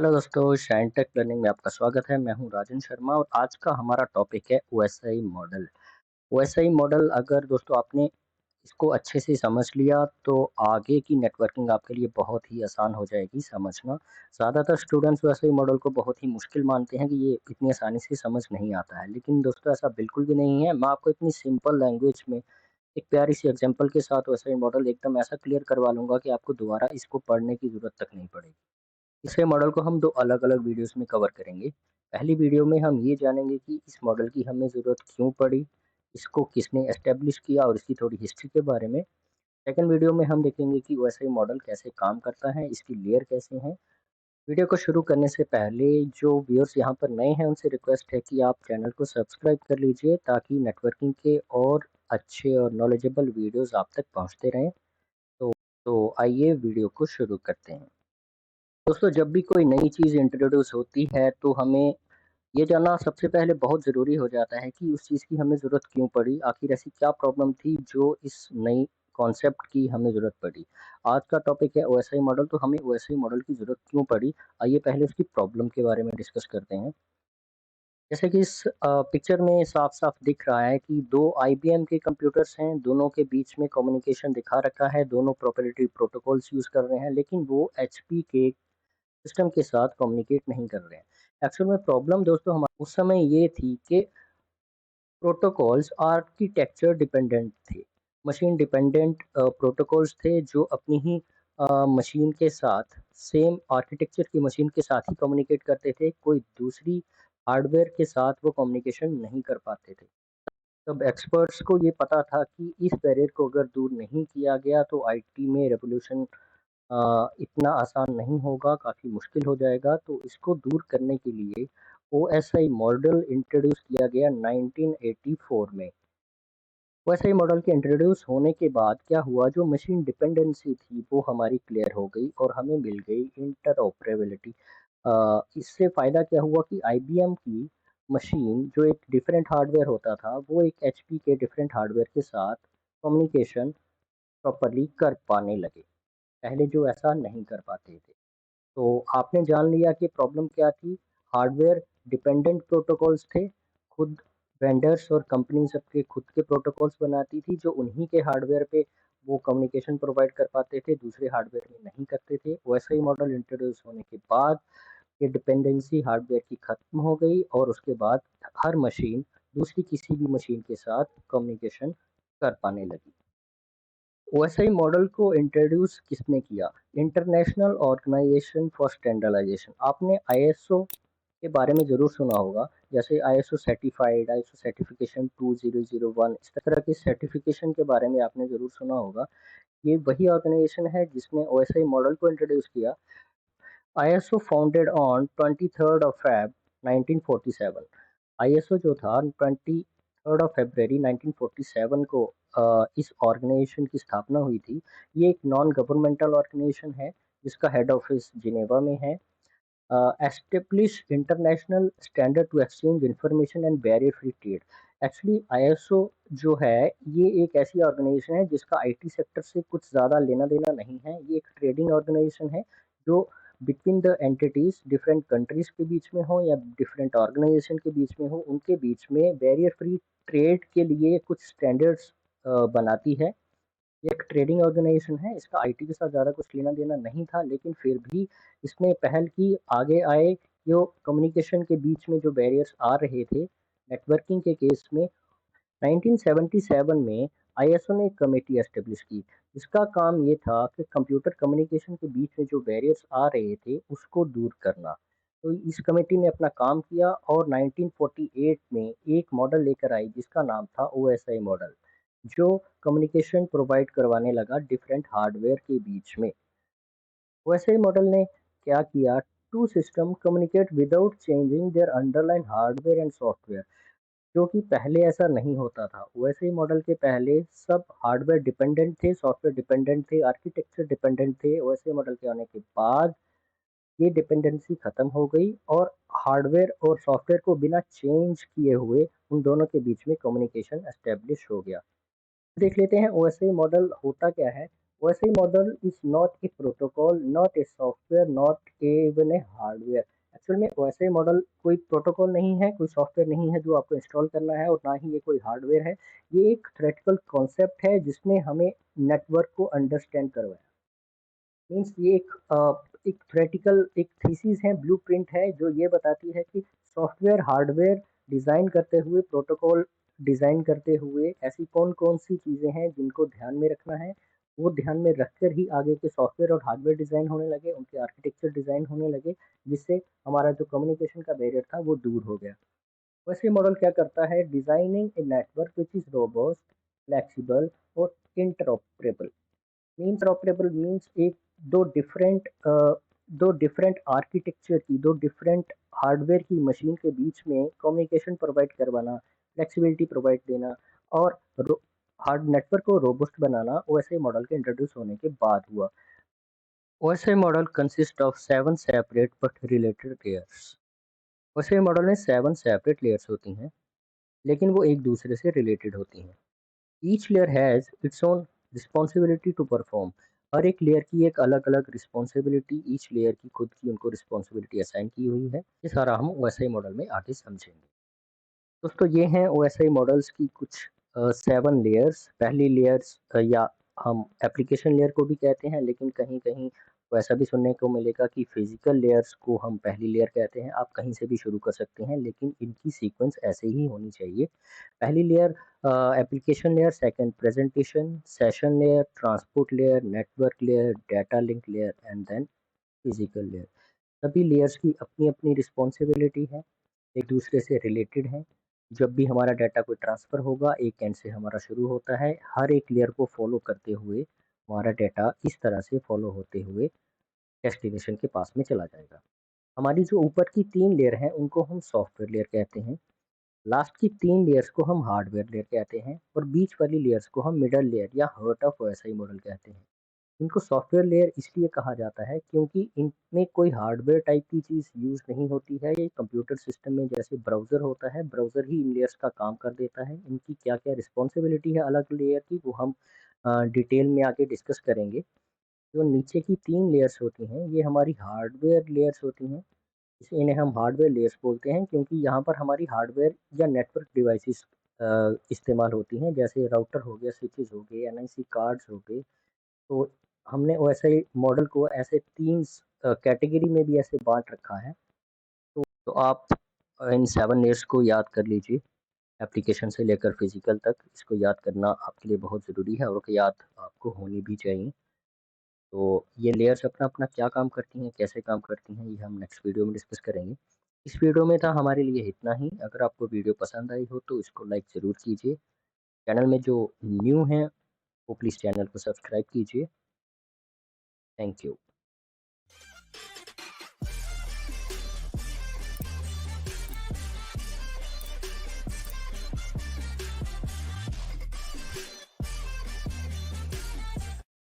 Hello दोस्तों, shine take learning में आपका स्वागत है। मैं हूं राजन शर्मा और आज का हमारा टॉपिक है ओएसआई मॉडल। ओएसआई मॉडल अगर दोस्तों आपने इसको अच्छे से समझ लिया तो आगे की नेटवर्किंग आपके लिए बहुत ही आसान हो जाएगी समझना। ज़्यादातर स्टूडेंट्स ओएसआई मॉडल को बहुत ही मुश्किल मानते हैं कि ये इतनी आसानी से समझ नहीं आता है, लेकिन दोस्तों ऐसा बिल्कुल भी नहीं है। मैं आपको इतनी सिंपल लैंग्वेज में एक प्यारी सी एग्जांपल के साथ ओएसआई मॉडल एकदम ऐसा क्लियर करवा लूँगा कि आपको दोबारा इसको पढ़ने की ज़रूरत तक नहीं पड़ेगी। इसे मॉडल को हम 2 अलग-अलग वीडियोज़ में कवर करेंगे। पहली वीडियो में हम ये जानेंगे कि इस मॉडल की हमें ज़रूरत क्यों पड़ी, इसको किसने एस्टेब्लिश किया और इसकी थोड़ी हिस्ट्री के बारे में। सेकंड वीडियो में हम देखेंगे कि ओएसआई मॉडल कैसे काम करता है, इसकी लेयर कैसे हैं। वीडियो को शुरू करने से पहले जो व्यूअर्स यहाँ पर नए हैं उनसे रिक्वेस्ट है कि आप चैनल को सब्सक्राइब कर लीजिए ताकि नेटवर्किंग के और अच्छे और नॉलेजेबल वीडियोज़ आप तक पहुँचते रहें। तो आइए वीडियो को शुरू करते हैं। दोस्तों जब भी कोई नई चीज़ इंट्रोड्यूस होती है तो हमें ये जानना सबसे पहले बहुत ज़रूरी हो जाता है कि उस चीज़ की हमें ज़रूरत क्यों पड़ी, आखिर ऐसी क्या प्रॉब्लम थी जो इस नई कॉन्सेप्ट की हमें ज़रूरत पड़ी। आज का टॉपिक है ओएसआई मॉडल, तो हमें ओएसआई मॉडल की ज़रूरत क्यों पड़ी, आइए पहले उसकी प्रॉब्लम के बारे में डिस्कस करते हैं। जैसे कि इस पिक्चर में साफ-साफ दिख रहा है कि 2 आईबीएम के कंप्यूटर्स हैं, दोनों के बीच में कम्युनिकेशन दिखा रखा है, दोनों प्रोप्राइटरी प्रोटोकॉल्स यूज़ कर रहे हैं, लेकिन वो एचपी के सिस्टम के साथ कम्युनिकेट नहीं कर रहे हैं। एक्चुअल में प्रॉब्लम दोस्तों हमा उस समय ये थी कि प्रोटोकॉल्स आर्किटेक्चर डिपेंडेंट थे। मशीन डिपेंडेंट प्रोटोकॉल्स थे जो अपनी ही मशीन के साथ सेम आर्किटेक्चर की मशीन के साथ ही कम्युनिकेट करते थे, कोई दूसरी हार्डवेयर के साथ वो कम्युनिकेशन नहीं कर पाते थे। तब एक्सपर्ट्स को ये पता था कि इस बैरियर को अगर दूर नहीं किया गया तो आईटी में रेवोल्यूशन इतना आसान नहीं होगा, काफ़ी मुश्किल हो जाएगा। तो इसको दूर करने के लिए ओएसआई मॉडल इंट्रोड्यूस किया गया 1984 में। ओएसआई मॉडल के इंट्रोड्यूस होने के बाद क्या हुआ, जो मशीन डिपेंडेंसी थी वो हमारी क्लियर हो गई और हमें मिल गई इंटरऑपरेबिलिटी। इससे फ़ायदा क्या हुआ कि आईबीएम की मशीन जो एक डिफरेंट हार्डवेयर होता था, वो एक एचपी के डिफरेंट हार्डवेयर के साथ कम्युनिकेशन प्रॉपर्ली कर पाने लगे। पहले जो ऐसा नहीं कर पाते थे। तो आपने जान लिया कि प्रॉब्लम क्या थी। हार्डवेयर डिपेंडेंट प्रोटोकॉल्स थे। खुद वेंडर्स और कंपनी सबके खुद के प्रोटोकॉल्स बनाती थी जो उन्हीं के हार्डवेयर पे वो कम्युनिकेशन प्रोवाइड कर पाते थे, दूसरे हार्डवेयर में नहीं करते थे। वैसा ही मॉडल इंट्रोड्यूस होने के बाद ये डिपेंडेंसी हार्डवेयर की खत्म हो गई और उसके बाद हर मशीन दूसरी किसी भी मशीन के साथ कम्युनिकेशन कर पाने लगी। ओएसआई मॉडल को इंट्रोड्यूस किसने किया? International Organization for Standardization. आपने आईएसओ के बारे में ज़रूर सुना होगा, जैसे आईएसओ सर्टिफाइड, आईएसओ सर्टिफिकेशन 2001, इस तरह के सर्टिफिकेशन के बारे में आपने ज़रूर सुना होगा। ये वही ऑर्गेनाइजेशन है जिसने ओएसआई मॉडल को इंट्रोड्यूस किया। ISO founded on 23rd of Feb 1947। ISO जो था 23rd of February 1947 को इस ऑर्गेनाइजेशन की स्थापना हुई थी। ये एक नॉन गवर्नमेंटल ऑर्गेनाइजेशन है जिसका हेड ऑफिस जिनेवा में है। Establish international standard to exchange information and barrier free trade. Actually ISO जो है ये एक ऐसी ऑर्गेनाइजेशन है जिसका आईटी सेक्टर से कुछ ज़्यादा लेना देना नहीं है। ये एक ट्रेडिंग ऑर्गेनाइजेशन है जो between the entities different countries के बीच में हो या डिफरेंट ऑर्गेनाइजेशन के बीच में हो, उनके बीच में बैरियर फ्री ट्रेड के लिए कुछ स्टैंडर्ड्स बनाती है। ये एक ट्रेडिंग ऑर्गेनाइजेशन है, इसका आईटी के साथ ज़्यादा कुछ लेना देना नहीं था, लेकिन फिर भी इसने पहल की, आगे आए। जो कम्युनिकेशन के बीच में जो बैरियर्स आ रहे थे नेटवर्किंग के केस में, 1977 में आईएसओ ने एक कमेटी एस्टेब्लिश की जिसका काम ये था कि कंप्यूटर कम्युनिकेशन के बीच में जो बैरियर्स आ रहे थे उसको दूर करना। तो इस कमेटी ने अपना काम किया और 1948 में एक मॉडल लेकर आई जिसका नाम था ओएसआई मॉडल, जो कम्युनिकेशन प्रोवाइड करवाने लगा डिफरेंट हार्डवेयर के बीच में। ओएसआई मॉडल ने क्या किया, two system communicate without changing their underline hardware and software, जो कि पहले ऐसा नहीं होता था। वैसे ही मॉडल के पहले सब हार्डवेयर डिपेंडेंट थे, सॉफ्टवेयर डिपेंडेंट थे, आर्किटेक्चर डिपेंडेंट थे। वैसे मॉडल के आने के बाद ये डिपेंडेंसी खत्म हो गई और हार्डवेयर और सॉफ्टवेयर को बिना चेंज किए हुए उन दोनों के बीच में कम्युनिकेशन एस्टेब्लिश हो गया। देख लेते हैं ओएसआई मॉडल होता क्या है। OSI model is not a protocol, not a software, not even a hardware. Actual में OSI मॉडल कोई प्रोटोकॉल नहीं है, कोई सॉफ्टवेयर नहीं है जो आपको इंस्टॉल करना है और ना ही ये कोई हार्डवेयर है। ये एक थ्योरेटिकल कॉन्सेप्ट है जिसने हमें नेटवर्क को अंडरस्टैंड करवाया। मीन्स ये एक थ्योरेटिकल एक थीसिस है, ब्लूप्रिंट है जो ये बताती है कि सॉफ्टवेयर हार्डवेयर डिज़ाइन करते हुए, प्रोटोकॉल डिज़ाइन करते हुए ऐसी कौन-कौन सी चीज़ें हैं जिनको ध्यान में रखना है। वो ध्यान में रखकर ही आगे के सॉफ्टवेयर और हार्डवेयर डिज़ाइन होने लगे, उनके आर्किटेक्चर डिज़ाइन होने लगे, जिससे हमारा जो कम्युनिकेशन का बैरियर था वो दूर हो गया। वैसे मॉडल क्या करता है, designing a network which is robust, flexible और इंटरऑपरेबल। इंटरऑपरेबल मीन्स एक दो डिफरेंट आर्किटेक्चर की, दो डिफरेंट हार्डवेयर की मशीन के बीच में कम्युनिकेशन प्रोवाइड करवाना, फ्लेक्सिबिलिटी प्रोवाइड देना और हार्ड नेटवर्क को रोबस्ट बनाना ओएसआई मॉडल के इंट्रोड्यूस होने के बाद हुआ। OSI model consist of 7 separate but related layers. OSI model में 7 सेपरेट लेयर्स होती हैं, लेकिन वो एक दूसरे से रिलेटेड होती हैं। Each layer has its own responsibility to perform. हर एक लेयर की एक अलग अलग रिस्पॉन्सिबिलिटी, ईच लेयर की खुद की उनको रिस्पॉन्सिबिलिटी असाइन की हुई है। ये सारा हम ओएसआई मॉडल में आगे समझेंगे। दोस्तों ये हैं ओएसआई मॉडल्स की कुछ 7 लेयर्स। पहली लेयर्स या हम एप्लीकेशन लेयर को भी कहते हैं, लेकिन कहीं कहीं तो ऐसा भी सुनने को मिलेगा कि फिजिकल लेयर्स को हम पहली लेयर कहते हैं। आप कहीं से भी शुरू कर सकते हैं, लेकिन इनकी सीक्वेंस ऐसे ही होनी चाहिए। पहली layer application layer, second presentation, session layer, transport layer, network layer, data link layer and then physical layer. सभी लेयर्स की अपनी अपनी रिस्पॉन्सिबिलिटी है, एक दूसरे से रिलेटेड है। जब भी हमारा डाटा कोई ट्रांसफ़र होगा, एक एंड से हमारा शुरू होता है, हर एक लेयर को फॉलो करते हुए हमारा डाटा इस तरह से फॉलो होते हुए डेस्टिनेशन के पास में चला जाएगा। हमारी जो ऊपर की 3 लेयर हैं उनको हम सॉफ्टवेयर लेयर कहते हैं। लास्ट की 3 लेयर्स को हम हार्डवेयर लेयर कहते हैं और बीच वाली लेयर्स को हम मिडल लेयर या हार्ट ऑफ ओएसआई मॉडल कहते हैं। इनको सॉफ्टवेयर लेयर इसलिए कहा जाता है क्योंकि इनमें कोई हार्डवेयर टाइप की चीज़ यूज़ नहीं होती है। ये कंप्यूटर सिस्टम में जैसे ब्राउज़र होता है, ब्राउज़र ही इन लेयर्स का काम कर देता है। इनकी क्या-क्या रिस्पॉन्सिबिलिटी है अलग लेयर की, वो हम डिटेल में आगे डिस्कस करेंगे। जो नीचे की 3 लेयर्स होती हैं, ये हमारी हार्डवेयर लेयर्स होती हैं। इन्हें हम हार्डवेयर लेयर्स बोलते हैं क्योंकि यहाँ पर हमारी हार्डवेयर या नेटवर्क डिवाइसेस इस्तेमाल होती हैं, जैसे राउटर हो गया, स्विचेस हो गए, एनआईसी कार्ड्स हो गए। तो हमने वैसे मॉडल को ऐसे 3 कैटेगरी में भी ऐसे बाँट रखा है। तो आप इन 7 लेयर्स को याद कर लीजिए, एप्लीकेशन से लेकर फिज़िकल तक। इसको याद करना आपके लिए बहुत ज़रूरी है और याद आपको होनी भी चाहिए। तो ये लेयर्स अपना-अपना क्या काम करती हैं, कैसे काम करती हैं, ये हम नेक्स्ट वीडियो में डिस्कस करेंगे। इस वीडियो में था हमारे लिए इतना ही। अगर आपको वीडियो पसंद आई हो तो इसको लाइक ज़रूर कीजिए। चैनल में जो न्यू हैं वो प्लीज़ चैनल को सब्सक्राइब कीजिए। Thank you.